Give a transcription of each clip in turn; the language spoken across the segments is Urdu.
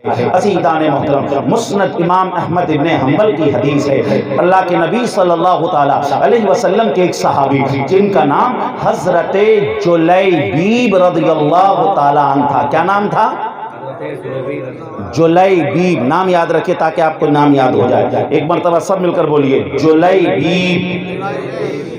عزیزان محترم، مسند امام احمد ابن حنبل کی حدیث ہے، اللہ کے نبی صلی اللہ تعالیٰ علیہ وسلم کے ایک صحابی جن کا نام حضرت جلیبیب رضی اللہ تعالیٰ عنہ تھا۔ کیا نام تھا؟ جلیبیب۔ نام یاد رکھے تاکہ آپ کو نام یاد ہو جائے، ایک مرتبہ سب مل کر بولیے جلیبیب۔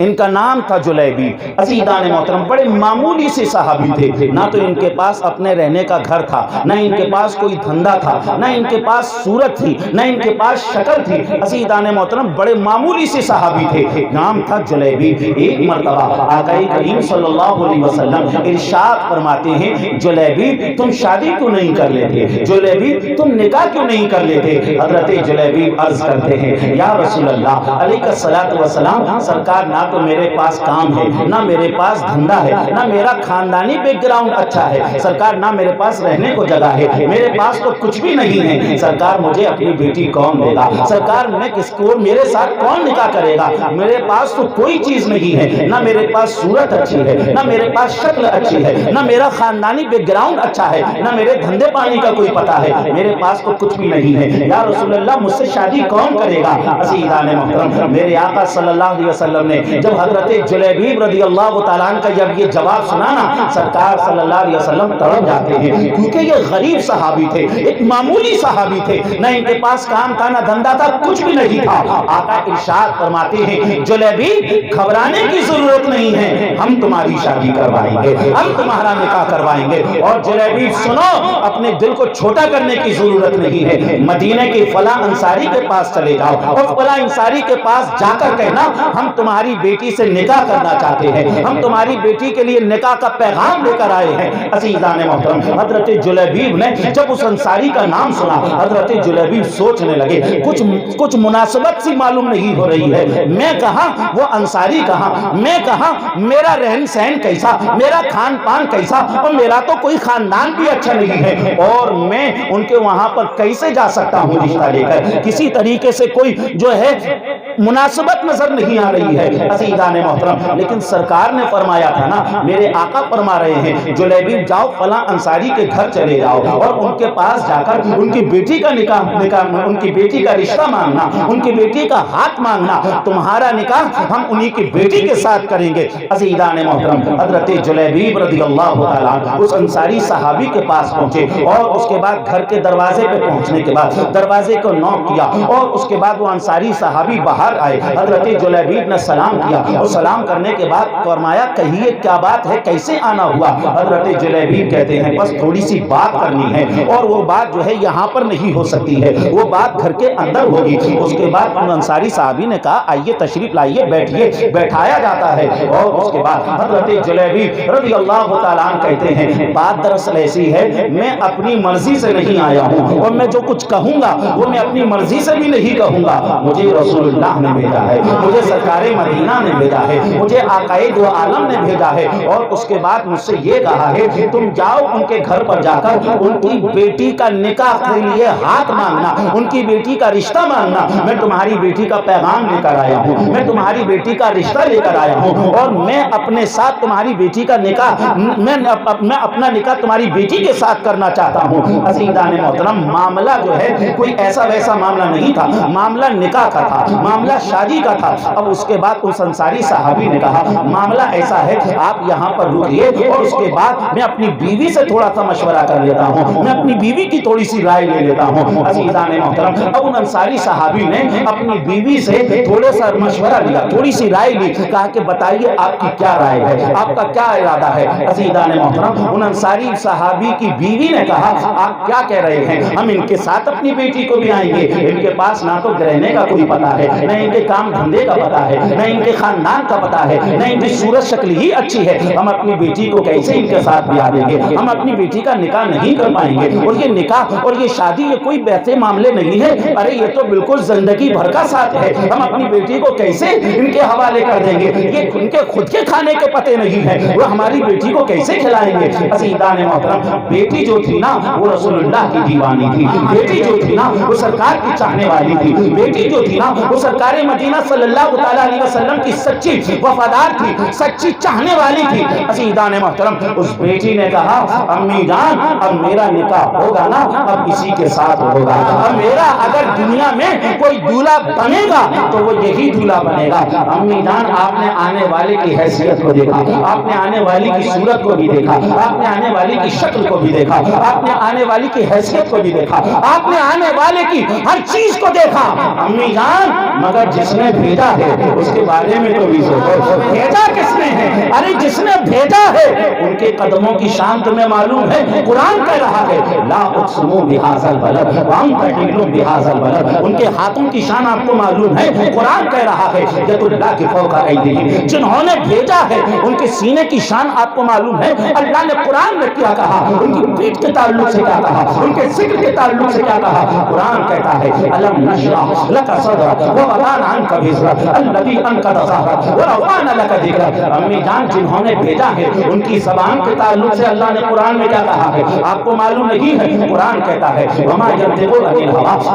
ان کا نام تھا جلیبیب۔ عزیزان محترم، بڑے معمولی سے صحابی تھے، نہ تو ان کے پاس اپنے رہنے کا گھر تھا، نہ ان کے پاس کوئی دھندا تھا، نہ ان کے پاس صورت تھی، نہ ان کے پاس شکل تھی۔ عزیزان محترم، بڑے معمولی سے صحابی تھے، نام تھا جلیبیب۔ ایک مرتبہ آقا کریم صلی اللہ علیہ وسلم ارشاد فرماتے ہیں، جلیبیب تم شادی کیوں نہیں کر لیتے؟ جلیبیب تم نکاح کیوں نہیں کر لیتے؟ حضرت جلیبیب عرض کرتے ہیں، یا رسول اللہ علیہ الصلوۃ والسلام، سرکار نہ تو میرے پاس کام ہے، نہ میرے پاس دھندا ہے، نہ میرا خاندانی بیک گراؤنڈ اچھا ہے، سرکار نہ میرے پاس رہنے کو جگہ ہے، میرے پاس تو کچھ بھی نہیں ہے، سرکار مجھے اپنی بیٹی کون دے گا؟ سرکار میں کس کو میرے ساتھ کون نکاح کرے گا؟ میرے پاس تو کوئی چیز نہیں ہے، نہ میرے پاس صورت اچھی ہے، نہ میرے پاس شکل اچھی ہے، نہ میرا خاندانی بیک گراؤنڈ اچھا ہے، نہ میرے دھندے پانی کا کوئی پتہ ہے، میرے پاس تو کچھ بھی نہیں ہے، یا رسول اللہ مجھ سے شادی کون کرے گا؟ عزیزان محترم، میرے آقا صلی اللہ علیہ وسلم نے جب حضرت جلیبیب رضی اللہ تعالیٰ عنہ کا جب یہ جواب سنا نا، سرکار صلی اللہ علیہ وسلم تڑپ جاتے ہیں، کیونکہ یہ غریب صحابی تھے، ایک معمولی صحابی تھے، نہ ان کے پاس کام تھا، نہ دھندا تھا، کچھ بھی نہیں تھا۔ آقا ارشاد فرماتے ہیں، جلیبیب گھبرانے کی ضرورت نہیں ہے، ہم تمہاری شادی کروائیں گے، ہم تمہارا نکاح کروائیں گے۔ اور جلیبیب سنو، اپنے دل کو چھوٹا کرنے کی ضرورت نہیں ہے، مدینے کے فلاں انصاری کے پاس چلے جاؤ اور فلاں انصاری کے پاس جا کر کہنا، ہم تمہاری بیٹی سے نکاح کرنا چاہتے ہیں، ہم تمہاری بیٹی کے لیے نکاح کا پیغام لے کر آئے ہیں۔ عزیزان محترم، حضرت جلیبیب نے جب اس انصاری کا نام سنا، حضرت جلیبیب سوچنے لگے، کچھ مناسبت سی معلوم نہیں ہو رہی ہے، میں کہاں وہ انصاری کہاں، میں کہاں میرا رہن سہن کیسا، میرا کھان پان کیسا، اور میرا تو کوئی خاندان بھی اچھا نہیں ہے، اور میں ان کے وہاں پر کیسے جا سکتا ہوں رشتہ لے کر؟ کسی طریقے سے کوئی جو ہے مناسبت نظر نہیں آ رہی ہے۔ عزیزان محترم، لیکن سرکار نے فرمایا تھا نا، میرے آقا فرما رہے ہیں، جلیبیب جاؤ فلاں انصاری کے گھر چلے جاؤ اور ان کے پاس جا کر ان کی بیٹی کا نکاح ان کی بیٹی کا رشتہ مانگنا، ان کی بیٹی کا ہاتھ مانگنا، تمہارا نکاح ہم انہی کی بیٹی کے ساتھ کریں گے۔ عزیزان محترم، حضرت جلیبیب رضی اللہ تعالیٰ اس انصاری صحابی کے پاس پہنچے، اور اس کے بعد گھر کے دروازے پہ پہنچنے کے بعد دروازے کو نوک کیا، اور اس کے بعد وہ انصاری صحابی باہر آئے، حضرت جلیبیب نے سلام کیا، اور سلام کرنے کے بعد فرمایا، کہیے کیا بات ہے، کیسے آنا ہوا؟ حضرت جلیبیب کہتے ہیں، بس تھوڑی سی بات کرنی ہے، اور وہ بات جو ہے یہاں پر نہیں ہو سکتی ہے، وہ بات گھر کے اندر ہوگی۔ اس کے بعد ان انصاری صحابی نے کہا، آئیے تشریف لائیے، بیٹھیے، بیٹھایا جاتا ہے، اور اس کے بعد حضرت جلیبیب رضی اللہ تعالیٰ عنہ کہتے ہیں، بات دراصل ایسی ہے، میں اپنی مرضی سے نہیں آیا ہوں، اور میں جو کچھ کہوں گا وہ میں اپنی مرضی سے بھی نہیں کہوں گا، مجھے رسول اللہ نے بھیجا ہے، مجھے سرکار مدینہ نے بھیجا ہے، مجھے آقائے دو عالم نے بھیجا ہے، اور اس کے بعد مجھ سے یہ کہا ہے، تم جاؤ ان کے گھر پر جا کر ان کی بیٹی کا نکاح کے لیے ہاتھ مانگنا، ان کی بیٹی کا رشتہ مانگنا، میں تمہاری بیٹی کا پیغام لے کر آیا ہوں، میں تمہاری بیٹی کا رشتہ لے کر آیا ہوں، اور میں اپنے ساتھ تمہاری بیٹی کا نکاح میں اپنا نکاح تمہاری بیٹی کے ساتھ کرنا چاہتا ہوں۔ عزیزان محترم، معاملہ جو ہے کوئی ایسا ویسا معاملہ نہیں تھا، معاملہ نکاح کا تھا، معاملہ شادی کا تھا۔ اب اس کے بعد اس انصاری صحابی نے کہا، معاملہ ایسا ہے کہ آپ یہاں پر رکیے، اور اس کے بعد میں اپنی بیوی سے تھوڑا سا مشورہ کر لیتا ہوں، میں اپنی بیوی کی تھوڑی سی رائے لے لیتا ہوں۔ عزیزان محترم، اب ان انصاری صحابی نے اپنی بیوی سے تھوڑا سا مشورہ لیا، تھوڑی سی رائے لی، کہا کہ بتائیے آپ کی کیا رائے ہے، آپ کا کیا ارادہ ہے؟ عزیزان محترم، ان انصاری صحابی کی بیوی نے کہا، آپ کیا کہہ رہے ہیں، ہم ان کے ساتھ اپنی بیٹی کو بھی آئیں گے، ان کے پاس نہ تو رہنے کا کوئی پتہ ہے، نہ ان کے کام دھندے کا پتہ ہے، نہ ان کے خاندان کا پتہ ہے، نہ ان کی صورت شکل ہی اچھی ہے، ہم اپنی بیٹی کو کیسے ان کے ساتھ بھی آ دیں گے، ہم اپنی بیٹی کا نکاح نہیں کر پائیں گے، اور یہ نکاح اور یہ شادی یہ کوئی ویسے معاملے نہیں ہے، ارے یہ تو بالکل زندگی بھر کا ساتھ ہے، ہم اپنی بیٹی کو کیسے ان کے حوالے کر دیں گے، یہ ان کے خود کے کھانے کے پتے نہیں ہے، وہ ہماری بیٹی کو کیسے کھلائیں گے؟ عزیزان محترم، بیٹی جو تھی نا وہ رسول اللہ کی دیوانی تھی، بیٹی جو تھی نا وہ سرکار کی چاہنے والی تھی، بیٹی جو تھی نا وہ سرکار مدینہ صلی اللہ تعالیٰ علیہ وسلم کی سچی وفادار تھی، سچی چاہنے والی تھی۔ عزیزان محترم، اس بیٹی نے کہا امی جان اب میرا نکاح ہوگا نا اب اسی کے ساتھ ہوگا، اب میرا اگر دنیا میں کوئی دولہا بنے گا تو وہ یہی دولہا بنے گا۔ امی جان آپ نے آنے والے کی حیثیت کو دیکھا، آپ نے آنے والی کی صورت کو بھی دیکھا، آپ نے آنے والی کی شکل کو بھی دیکھا، آپ نے آنے والی کی حیثیت کو بھی دیکھا، آپ نے آنے والے کی ہر چیز کو دیکھا۔ امی جان مگر جس نے بھیجا ہے اس کے بارے میں تو بھی سوچو، بھیجا کس نے ہے؟ ارے جس نے بھیجا ہے ان کے قدموں کی شان تمہیں معلوم ہے؟ قرآن کہہ رہا ہے لا اقسم بہذا البلد وانت حل بہذا البلد، ان کے ہاتھوں کی شان آپ کو معلوم ہے؟ قرآن کہہ رہا ہے ید اللہ کی فوق ایدیہم، جنہوں نے بھیجا ہے ان کے سینے کی شان آپ کو معلوم ہے؟ اللہ نے قرآن میں کیا کہا، ان کی پیٹھ کے تعلق سے کیا کہا، ان کے ذکر کے تعلق سے کیا کہا؟ قرآن کہتا ہے الم نشرح لک صدرک ووضعنا عنک وزرک الذی انقض ظہرک ورفعنا لک ذکرک۔ امی جان جنہوں نے بھیجا ہے ان کی زبان کے تعلق سے اللہ نے قرآن میں کیا کہا ہے آپ کو معلوم نہیں ہے؟ قرآن کہتا ہے وما ینطق عن الہوی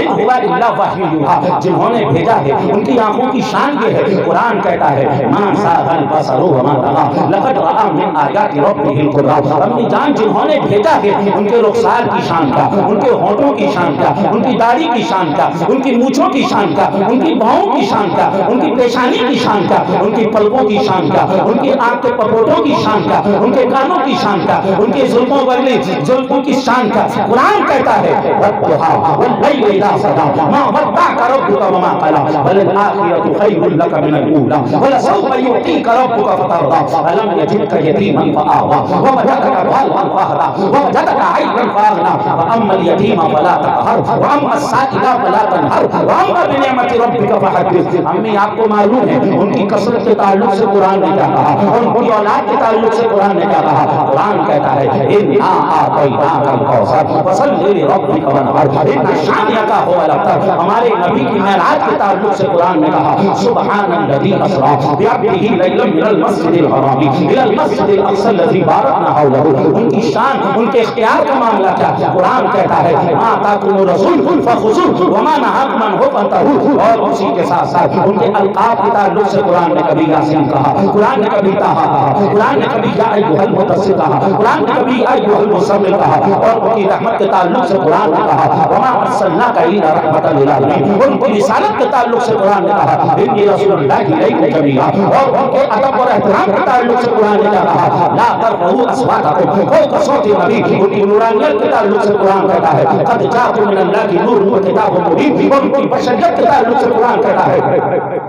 ان هو الا وحی یوحی، جنہوں نے بھیجا ہے ان کی آنکھوں کی شان یہ ہے۔ قرآن کہتا ہے ما زاغ البصر وما طغى لقد رأى من آیات ربہ الکبریٰ۔ امی جان جنہوں نے بھیجا ہے ان کے رخسار کی شان کا، ان کے ہونٹوں کی شان کا، ان کی داڑھی کی شان کا، ان کی مونچھوں کی شان کا، ان کی بھاؤں کی شان کا، ان کی پیشانی کی شان کا، ان کی پلکوں کی شان کا، ان کی آنکھ کے پپوٹوں کی شان کا، ان کے کانوں کی شان کا، ان کے زلفوں والی زلفوں کی شان کا۔ قرآن کہتا ہے والضحیٰ واللیل اذا سجی ما ودعک ربک وما قلی وللآخرۃ خیر لک من الاولی ولسوف یعطیک ربک فترضی الم یجدک یتیما فآوی ووجدک ضالا فہدی ووجدک عائلا فاغنی فاما الیتیم فلا تقہر واما السائل فلا تنہر واما بنعمت ربک فحدث۔ امی آپ کو معلوم ہے ان کی کثرت کے تعلق سے قرآن نے کیا کہا، اور ان کی اولاد کے تعلق سے قرآن نے کیا کہا؟ قرآن کہتا ہے انا اعطیناک الکوثر فصلی لربک وانحر ان شانئک هو الابتر۔ ہمارے نبی کی معراج کے تعلق سے قرآن نے کہا سبحان الذی اسری بعبدہ لیلا من المسجد الحرام الی المسجد الاقصی الذی بارکنا حولہ۔ ان کی شان، ان کے اختیار کا معاملہ کیا؟ قرآن کہتا ہے ما آتاکم الرسول فخذوہ وما نہاکم عنہ فانتہوا۔ اور اسی کے ساتھ ساتھ ان کے القاب کے تعلق سے قرآن نے کبھی یاسین کہا، قرآن نے کبھی طٰہٰ کہا، قرآن نے کبھی یا ایھا المدثر کہا، قرآن نے کبھی یا ایھا المزمل کہا، اور ان کی رحمت کے تعلق سے قرآن نے کہا وما ارسلناک الا رحمۃ للعالمین۔ اور ان کی رسالت کے تعلق سے قرآن نے کہا انی رسول اللہ الیکم جمیعا۔ اور ان کے ادب اور احترام کے تعلق سے قرآن نے کیا کہا لا ترفعوا اصواتکم فوق صوت النبی۔ ان کی نورانیت کے تعلق سے قرآن کہتا ہے قد جاءکم من اللہ نور وکتاب مبین۔ اور ان کی بشریت کے تعلق سے قرآن کہتا ہے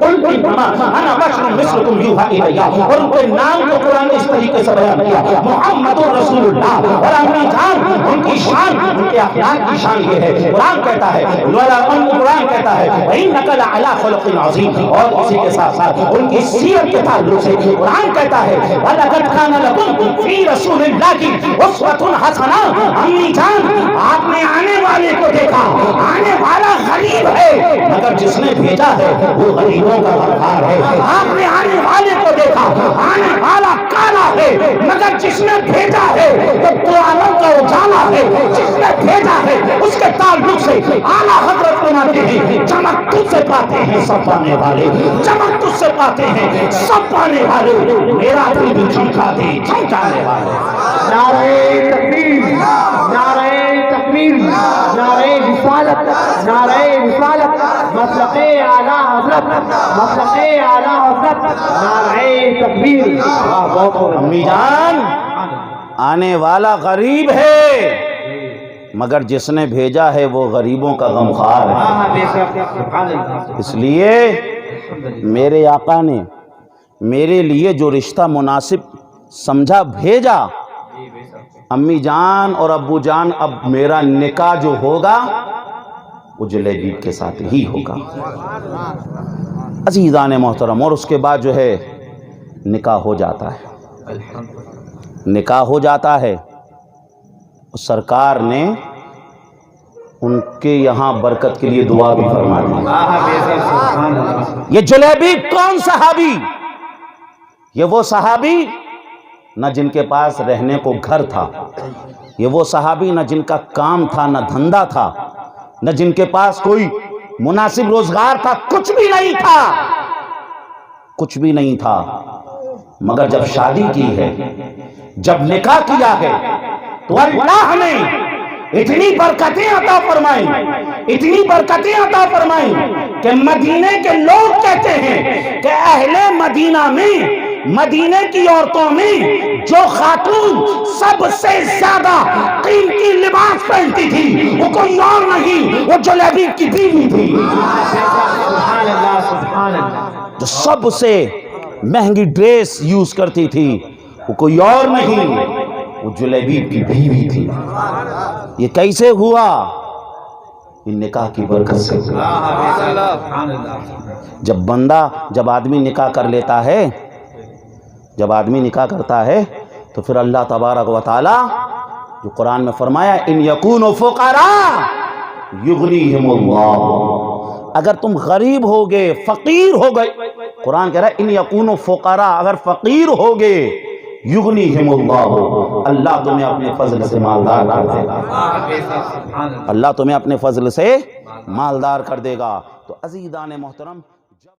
قل انما انا بشر مثلکم یوحی الی۔ اور ان کے نام کو قرآن نے اس طریقے سے بیان کیا محمد رسول اللہ۔ اور امی جان ان کی شان، ان کے اخلاق کی شان یہ ہے، قرآن کہتا ہے قرآن کہتا ہے وانک لعلی خلق عظیم۔ اور اسی کے ساتھ ساتھ ان کی سیرت کے تعلق سے قرآن کہتا ہے وَلَقَدْ كَانَ لَكُمْ فِي رَسُولِ اللَّهِ أُسْوَةٌ حَسَنَةٌ۔ امی جان آپ نے آنے والے کو دیکھا، آنے والا غریب ہے مگر جس نے بھیجا ہے وہ غریبوں کا غمخوار ہے۔ آپ نے آنے والے کو دیکھا، آنے والا کالا ہے مگر جس نے بھیجا ہے وہ قرآنوں کا اجالا ہے۔ جس نے بھیجا ہے اس کے تعلق سے اعلیٰ حضرت فرماتے ہیں چمک تجھ سے پاتے ہیں سب پانے والے، چمک تجھ سے پاتے ہیں سب پانے والے، میرا دل بھی چمکا دے چمکانے والے۔ نعرہ تکبیر، نعرہ تکبیر، نعرہ رسالت، نعرہ رسالت، مسلک اعلیٰ حضرت، مسلک اعلیٰ حضرت، نعرہ تکبیر۔ امی جان آنے والا غریب ہے مگر جس نے بھیجا ہے وہ غریبوں کا غمخوار ہے۔ اس لیے میرے آقا نے میرے لیے جو رشتہ مناسب سمجھا بھیجا۔ امی جان اور ابو جان اب میرا نکاح جو ہوگا وہ جلیبیب کے ساتھ ہی ہوگا۔ عزیزان محترم، اور اس کے بعد جو ہے نکاح ہو جاتا ہے، نکاح ہو جاتا ہے۔ سرکار نے ان کے یہاں برکت کے لیے دعا بھی فرما دی۔ یہ جلیبیب کون صحابی؟ یہ وہ صحابی نہ جن کے پاس رہنے کو گھر تھا. یہ وہ صحابی نہ جن کا کام تھا نہ دھندا تھا, نہ جن کے پاس کوئی مناسب روزگار تھا, کچھ بھی نہیں تھا, کچھ بھی نہیں تھا. مگر جب شادی کی ہے, جب نکاح کیا ہے, تو اللہ نے اتنی برکتیں عطا فرمائیں, اتنی برکتیں عطا فرمائیں کہ مدینے کے لوگ کہتے ہیں کہ اہل مدینہ میں, مدینے کی عورتوں میں جو خاتون سب سے زیادہ قیمتی لباس پہنتی تھی وہ کوئی اور نہیں, وہ جلیبیب کی بیوی تھی. سبحان اللہ سبحان اللہ. جو سب سے مہنگی ڈریس یوز کرتی تھی وہ کوئی اور نہیں, وہ جلیبیب کی بیوی تھی. یہ کیسے ہوا؟ ان نکاح کی برکت سے. جب آدمی نکاح کر لیتا ہے, جب آدمی نکاح کرتا ہے تو پھر اللہ تبارک و تعالی جو قرآن میں فرمایا ان یکونوا فقراء یغنیہم اللہ, اگر تم غریب ہوگے, فقیر ہو گئے, قرآن کہہ رہا ہے ان یکونوا فقراء, اگر فقیر ہوگے یغنیہم اللہ, اللہ تمہیں اپنے فضل سے مالدار کر دے گا, اللہ تمہیں اپنے فضل سے مالدار کر دے گا. تو عزیزان محترم